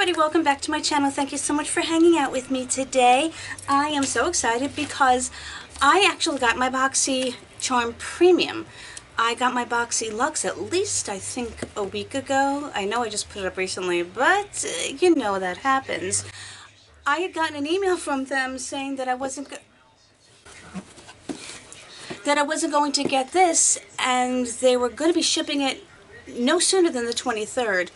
everybody, welcome back to my channel. Thank you so much for hanging out with me today. I am so excited because I actually got my Boxycharm Premium. I got my Boxy Luxe at least, I think, a week ago. I know I just put it up recently, but you know that happens. I had gotten an email from them saying that I wasn't going to get this, and they were going to be shipping it no sooner than the 23rd.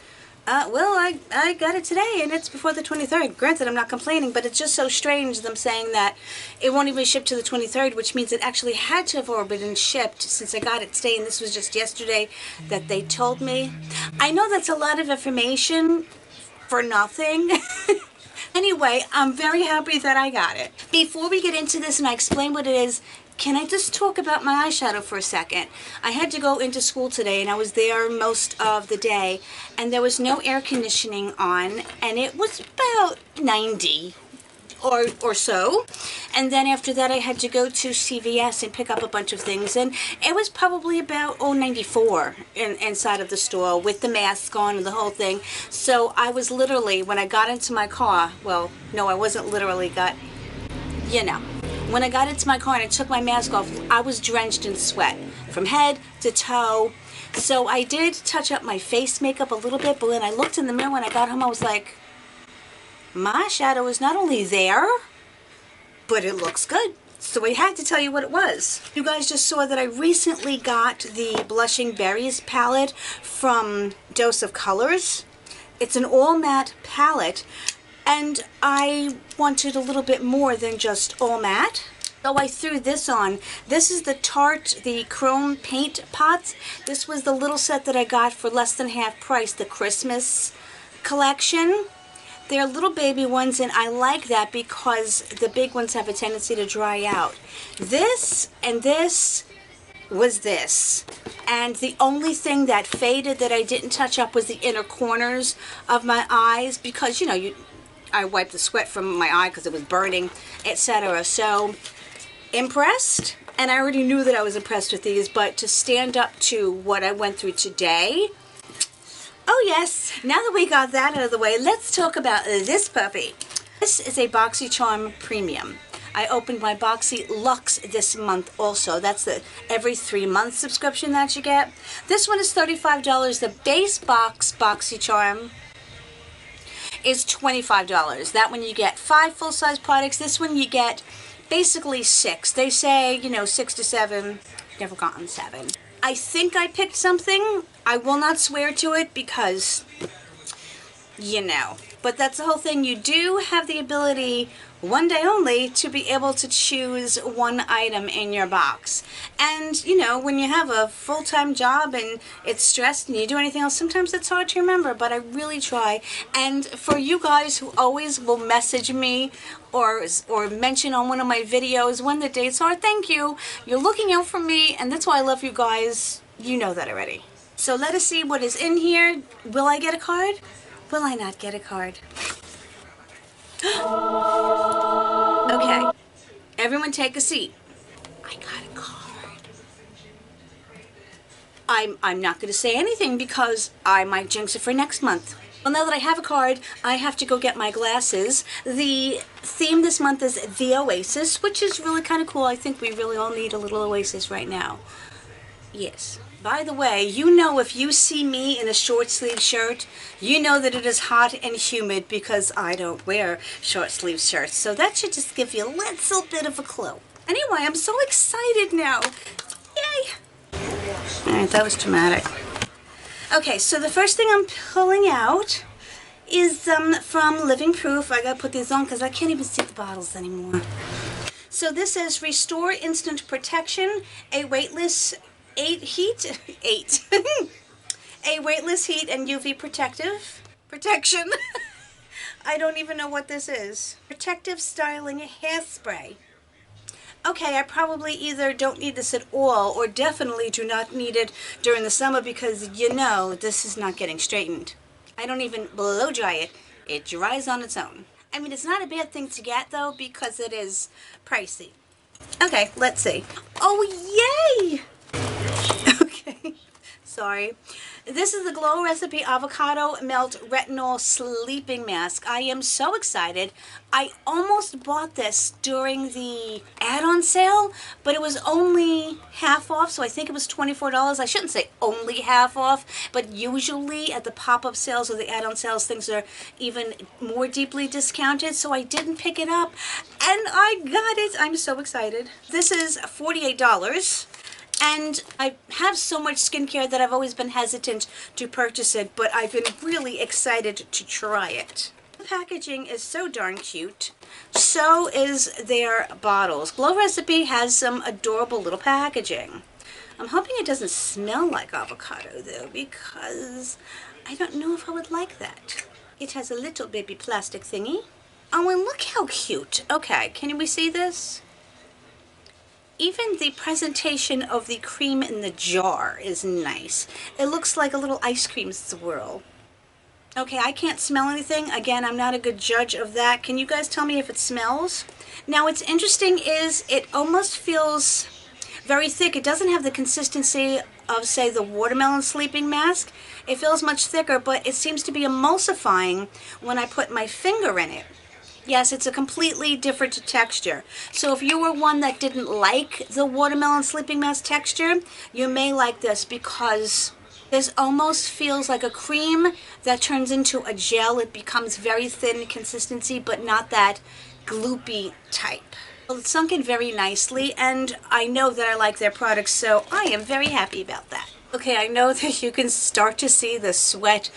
Well, I got it today, and it's before the 23rd. Granted, I'm not complaining, but it's just so strange them saying that it won't even be shipped to the 23rd, which means it actually had to have already been shipped since I got it today, and this was just yesterday that they told me. I know that's a lot of information for nothing. Anyway, I'm very happy that I got it. Before we get into this and I explain what it is, can I just talk about my eyeshadow for a second? I had to go into school today, and I was there most of the day, and there was no air conditioning on, and it was about 90 or so. And then after that, I had to go to CVS and pick up a bunch of things, and it was probably about 94 inside of the store with the mask on and the whole thing. So I was literally, when I got into my car, well, no, I wasn't literally when I got into my car and I took my mask off, I was drenched in sweat from head to toe. So I did touch up my face makeup a little bit, but when I looked in the mirror when I got home, I was like, my shadow is not only there, but it looks good. So I had to tell you what it was. You guys just saw that I recently got the Blushing Berries palette from Dose of Colors. It's an all matte palette, and I wanted a little bit more than just all matte. So I threw this on. This is the Tarte, the Chrome Paint Pots. This was the little set that I got for less than half price, the Christmas collection. They're little baby ones, and I like that because the big ones have a tendency to dry out. This and this was this. And the only thing that faded that I didn't touch up was the inner corners of my eyes because, I wiped the sweat from my eye because it was burning, etc. So, impressed, and I already knew that I was impressed with these, but to stand up to what I went through today, oh yes, now that we got that out of the way, let's talk about this puppy. This is a Boxycharm Premium. I opened my Boxy Luxe this month also. That's the every 3-month subscription that you get. This one is $35. The base box Boxycharm is $25. That one you get 5 full-size products. This one you get basically 6. They say, 6 to 7. Never gotten 7. I think I picked something. I will not swear to it because, But that's the whole thing. You do have the ability, one day only, to be able to choose one item in your box. And, when you have a full-time job and it's stressed and you do anything else, sometimes it's hard to remember, but I really try. And for you guys who always will message me or mention on one of my videos when the dates are, thank you. You're looking out for me, and that's why I love you guys. You know that already. So let us see what is in here. Will I get a card? Will I not get a card? Okay, everyone take a seat. I got a card. I'm not going to say anything because I might jinx it for next month. Well, now that I have a card, I have to go get my glasses. The theme this month is the Oasis, which is really kind of cool. I think we really all need a little Oasis right now. Yes. By the way, if you see me in a short sleeve shirt, you know that it is hot and humid because I don't wear short sleeve shirts. So that should just give you a little bit of a clue. Anyway, I'm so excited now. Yay! Alright, that was dramatic. Okay, so the first thing I'm pulling out is from Living Proof. I gotta put these on because I can't even see the bottles anymore. So this is Restore Instant Protection, a weightless a weightless heat and UV protection. I don't even know what this is. Protective styling hairspray. Okay, I probably either don't need this at all or definitely do not need it during the summer because this is not getting straightened. I don't even blow dry it. It dries on its own. I mean, it's not a bad thing to get though because it is pricey. Okay, let's see. Oh, yay! Okay, Sorry. This is the Glow Recipe Avocado Melt Retinol Sleeping Mask. I am so excited. I almost bought this during the add-on sale, but it was only half off, so I think it was $24. I shouldn't say only half off, but usually at the pop-up sales or the add-on sales, things are even more deeply discounted, so I didn't pick it up, and I got it. I'm so excited. This is $48. And I have so much skincare that I've always been hesitant to purchase it, but I've been really excited to try it. The packaging is so darn cute. So is their bottles. Glow Recipe has some adorable little packaging. I'm hoping it doesn't smell like avocado though, because I don't know if I would like that. It has a little baby plastic thingy. Oh, and look how cute. Okay, can we see this? Even the presentation of the cream in the jar is nice. It looks like a little ice cream swirl. Okay, I can't smell anything. Again, I'm not a good judge of that. Can you guys tell me if it smells? Now, what's interesting is it almost feels very thick. It doesn't have the consistency of, say, the watermelon sleeping mask. It feels much thicker, but it seems to be emulsifying when I put my finger in it. Yes, it's a completely different texture. So if you were one that didn't like the watermelon sleeping mask texture, you may like this because this almost feels like a cream that turns into a gel. It becomes very thin consistency, but not that gloopy type. Well, it's sunk in very nicely, and I know that I like their products, so I am very happy about that. Okay, I know that you can start to see the sweat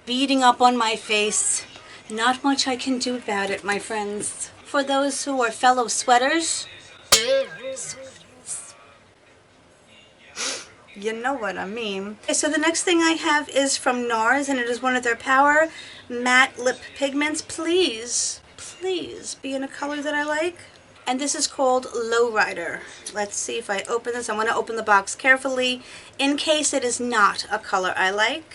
beading up on my face. Not much I can do about it, my friends. For those who are fellow sweaters, you know what I mean. Okay, so the next thing I have is from NARS, and it is one of their Power Matte Lip Pigments. Please, please be in a color that I like. And this is called Lowrider. Let's see if I open this. I'm going to open the box carefully in case it is not a color I like.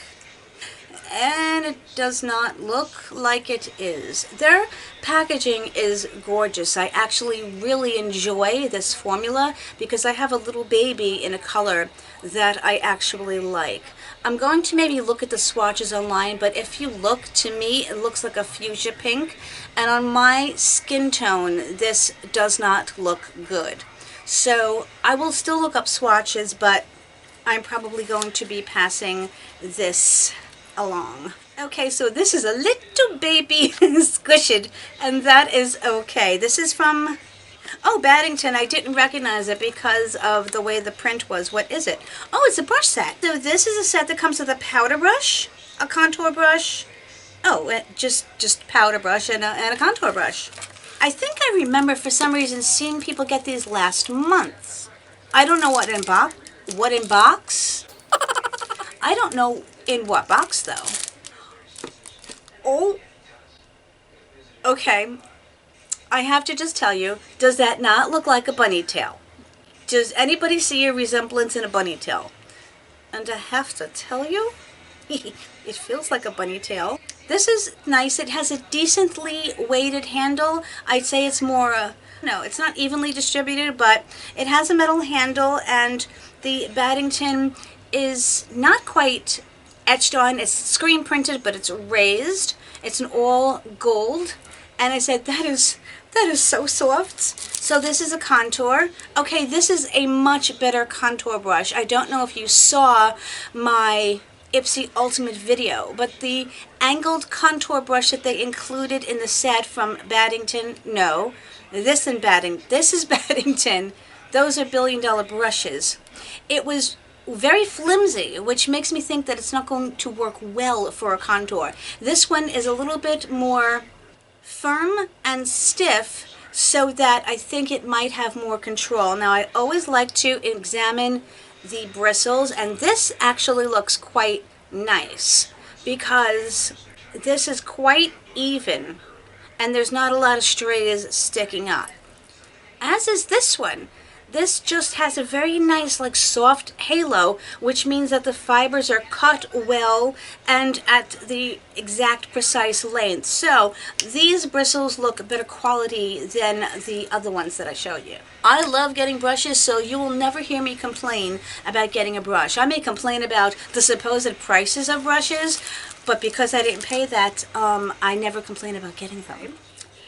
And it does not look like it is. Their packaging is gorgeous. I actually really enjoy this formula because I have a little baby in a color that I actually like. I'm going to maybe look at the swatches online, but if you look, to me, it looks like a fuchsia pink. And on my skin tone, this does not look good. So I will still look up swatches, but I'm probably going to be passing this along. Okay, so this is a little baby squished, and that is okay. This is from, oh, Baddington. I didn't recognize it because of the way the print was. What is it? Oh, it's a brush set. So this is a set that comes with a powder brush, a contour brush, oh, just powder brush and a contour brush. I think I remember for some reason seeing people get these last month. I don't know what in box. I don't know in what box though. Oh, okay. I have to just tell you, does that not look like a bunny tail? Does anybody see a resemblance in a bunny tail? And I have to tell you, it feels like a bunny tail. This is nice. It has a decently weighted handle. I'd say it's more, no, it's not evenly distributed, but it has a metal handle, and the Baddington is not quite etched on. It's screen printed, but it's raised. It's an all gold, and I said that is so soft. So this is a contour. Okay, this is a much better contour brush. I don't know if you saw my Ipsy Ultimate video, but the angled contour brush that they included in the set from Baddington, no, this is Baddington. Those are $1 billion brushes. It was very flimsy, which makes me think that it's not going to work well for a contour. This one is a little bit more firm and stiff, so that I think it might have more control. Now, I always like to examine the bristles, and this actually looks quite nice because this is quite even and there's not a lot of strays sticking up, as is this one. This just has a very nice, like, soft halo, which means that the fibers are cut well and at the exact precise length. So these bristles look better quality than the other ones that I showed you. I love getting brushes, so you will never hear me complain about getting a brush. I may complain about the supposed prices of brushes, but because I didn't pay that, I never complain about getting them.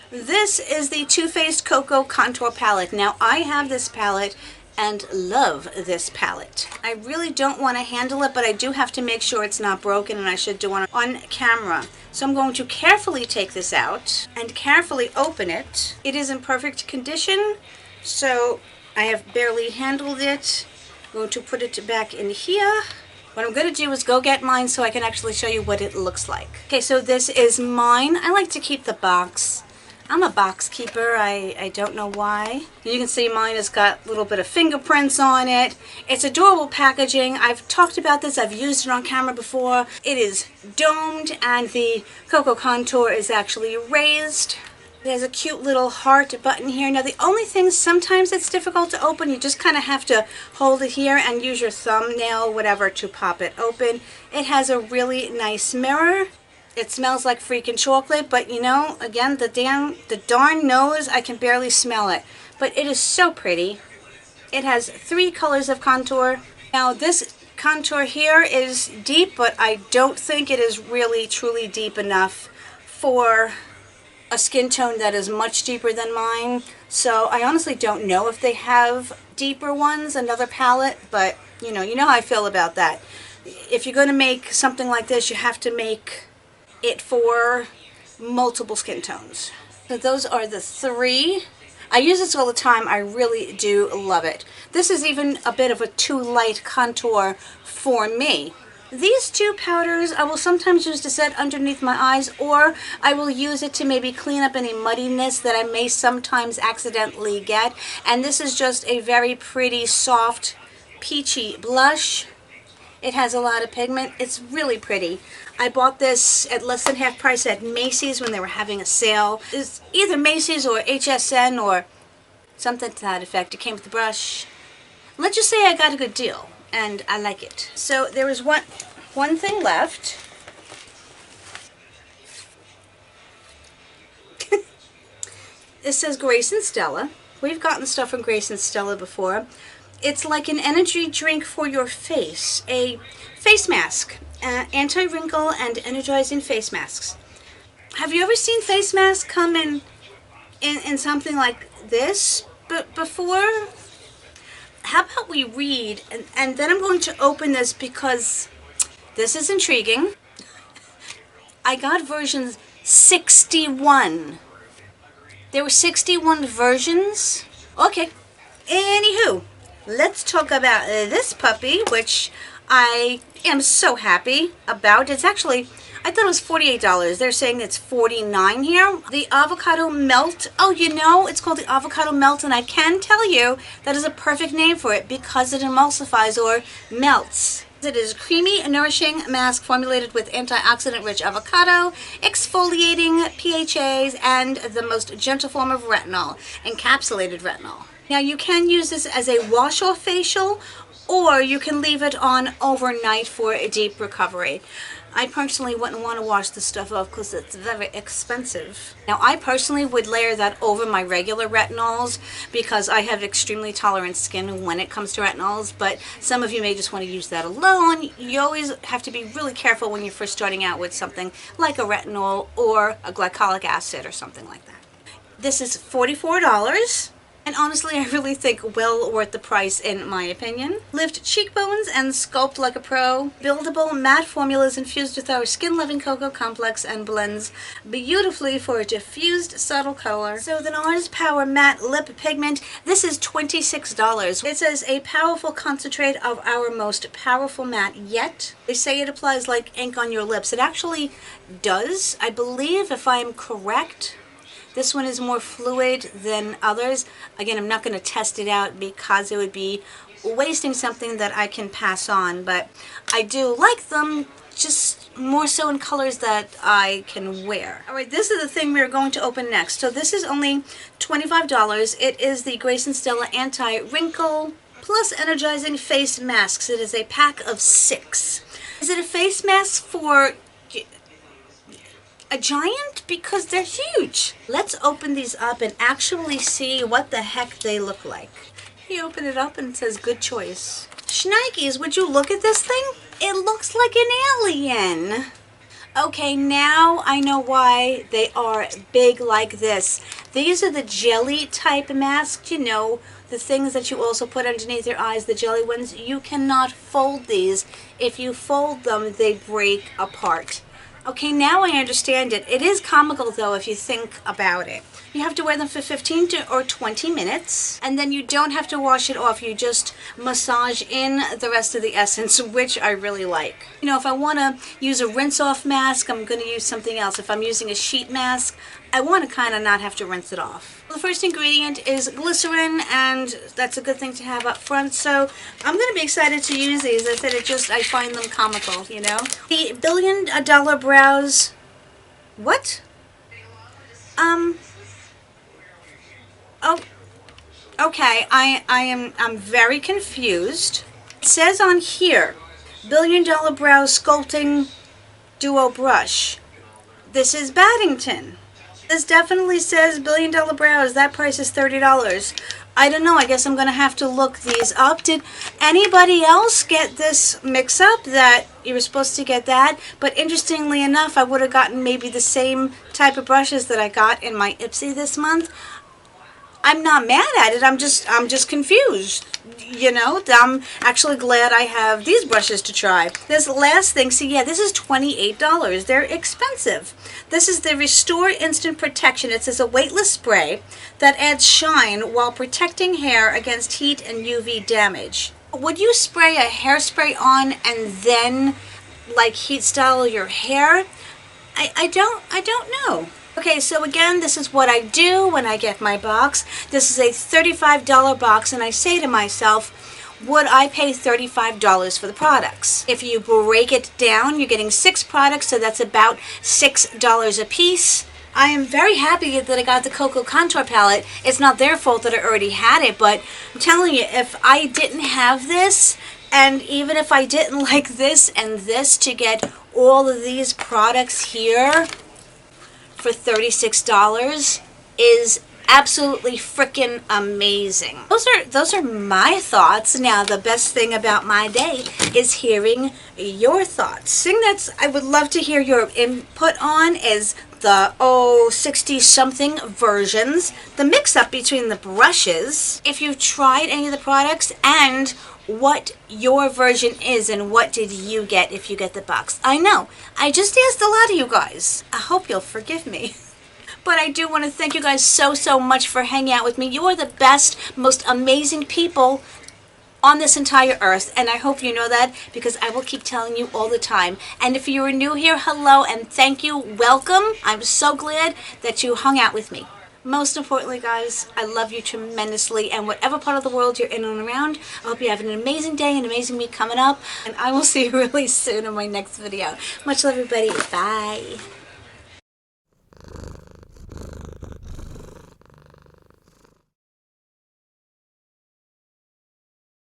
This is the Too Faced Cocoa Contour Palette. Now, I have this palette and love this palette. I really don't want to handle it, but I do have to make sure it's not broken, and I should do it on camera. So I'm going to carefully take this out and carefully open it. It is in perfect condition, so I have barely handled it. I'm going to put it back in here. What I'm going to do is go get mine so I can actually show you what it looks like. Okay, so this is mine. I like to keep the box. I'm a box keeper. I don't know why. You can see mine has got a little bit of fingerprints on it. It's adorable packaging. I've talked about this. I've used it on camera before. It is domed and the cocoa contour is actually raised. There's a cute little heart button here. Now the only thing sometimes it's difficult to open, you just kind of have to hold it here and use your thumbnail, whatever, to pop it open. It has a really nice mirror. It smells like freaking chocolate, but you know, again, the darn nose, I can barely smell it. But it is so pretty. It has 3 colors of contour. Now this contour here is deep, but I don't think it is really truly deep enough for a skin tone that is much deeper than mine. So I honestly don't know if they have deeper ones, another palette, but you know how I feel about that. If you're going to make something like this, you have to make it for multiple skin tones. So those are the 3. I use this all the time. I really do love it. This is even a bit of a too light contour for me. These 2 powders I will sometimes use to set underneath my eyes, or I will use it to maybe clean up any muddiness that I may sometimes accidentally get. And this is just a very pretty, soft, peachy blush. It has a lot of pigment. It's really pretty. I bought this at less than half price at Macy's when they were having a sale. It's either Macy's or HSN or something to that effect. It came with the brush. Let's just say I got a good deal, and I like it. So there is one thing left. It says Grace and Stella. We've gotten stuff from Grace and Stella before. It's like an energy drink for your face, a face mask, anti-wrinkle and energizing face masks. Have you ever seen face masks come in something like this before? How about we read, and then I'm going to open this because this is intriguing. I got version 61. There were 61 versions. Okay, anywho. Let's talk about this puppy, which I am so happy about. It's actually, I thought it was $48. They're saying it's $49 here. The Avocado Melt. Oh, you know, it's called the Avocado Melt, and I can tell you that is a perfect name for it because it emulsifies or melts. It is a creamy, nourishing mask formulated with antioxidant-rich avocado, exfoliating PHAs, and the most gentle form of retinol, encapsulated retinol. Now you can use this as a wash-off facial, or you can leave it on overnight for a deep recovery. I personally wouldn't want to wash this stuff off because it's very expensive. Now I personally would layer that over my regular retinols because I have extremely tolerant skin when it comes to retinols, but some of you may just want to use that alone. You always have to be really careful when you're first starting out with something like a retinol or a glycolic acid or something like that. This is $44. And honestly, I really think well worth the price in my opinion. Lift cheekbones and sculpt like a pro. Buildable matte formulas infused with our skin-loving cocoa complex and blends beautifully for a diffused subtle color. So the NARS Power Matte Lip Pigment, this is $26. It says a powerful concentrate of our most powerful matte yet. They say it applies like ink on your lips. It actually does, I believe, if I am correct. This one is more fluid than others. Again, I'm not going to test it out because it would be wasting something that I can pass on, but I do like them just more so in colors that I can wear. Alright, this is the thing we're going to open next. So this is only $25. It is the Grace and Stella Anti-Wrinkle plus Energizing Face Masks. It is a pack of 6. Is it a face mask for a giant? Because they're huge. Let's open these up and actually see what the heck they look like. You open it up and it says good choice. Shnikes, would you look at this thing? It looks like an alien. Okay, now I know why they are big like this. These are the jelly type masks, you know, the things that you also put underneath your eyes, the jelly ones. You cannot fold these. If you fold them, they break apart. Okay, now I understand it. It is comical though if you think about it. You have to wear them for 15 or 20 minutes, and then you don't have to wash it off. You just massage in the rest of the essence, which I really like. You know, if I want to use a rinse-off mask, I'm going to use something else. If I'm using a sheet mask, I want to kind of not have to rinse it off. The first ingredient is glycerin, and that's a good thing to have up front, so I'm going to be excited to use these. I said I find them comical, you know. The $1 billion brows, what? Oh, okay, I'm very confused. It says on here, $1 billion Brow Sculpting Duo Brush. This is Baddington. This definitely says $1 billion brows. That price is $30. I don't know, I guess I'm going to have to look these up. Did anybody else get this mix-up that you were supposed to get that? But interestingly enough, I would have gotten maybe the same type of brushes that I got in my Ipsy this month. I'm not mad at it, I'm just confused. You know, I'm actually glad I have these brushes to try. This last thing, see, yeah, this is $28. They're expensive. This is the Restore Instant Protection. It says a weightless spray that adds shine while protecting hair against heat and UV damage. Would you spray a hairspray on and then, like, heat style your hair? I don't know. Okay, so again, this is what I do when I get my box. This is a $35 box, and I say to myself, would I pay $35 for the products? If you break it down, you're getting 6 products, so that's about $6 a piece. I am very happy that I got the Cocoa Contour Palette. It's not their fault that I already had it, but I'm telling you, if I didn't have this, and even if I didn't like this and this, to get all of these products here for $36 is absolutely freaking amazing. Those are my thoughts. Now, the best thing about my day is hearing your thoughts. Thing that's I would love to hear your input on is the 60-something versions, the mix-up between the brushes, if you've tried any of the products, and what your version is and what did you get if you get the box. I know, I just asked a lot of you guys. I hope you'll forgive me. But I do want to thank you guys so much for hanging out with me. You are the best, most amazing people on this entire earth, and I hope you know that, because I will keep telling you all the time. And if you are new here, hello and thank you, welcome. I'm so glad that you hung out with me. Most importantly, guys, I love you tremendously, and whatever part of the world you're in and around, I hope you have an amazing day, an amazing week coming up, and I will see you really soon in my next video. Much love, everybody. Bye.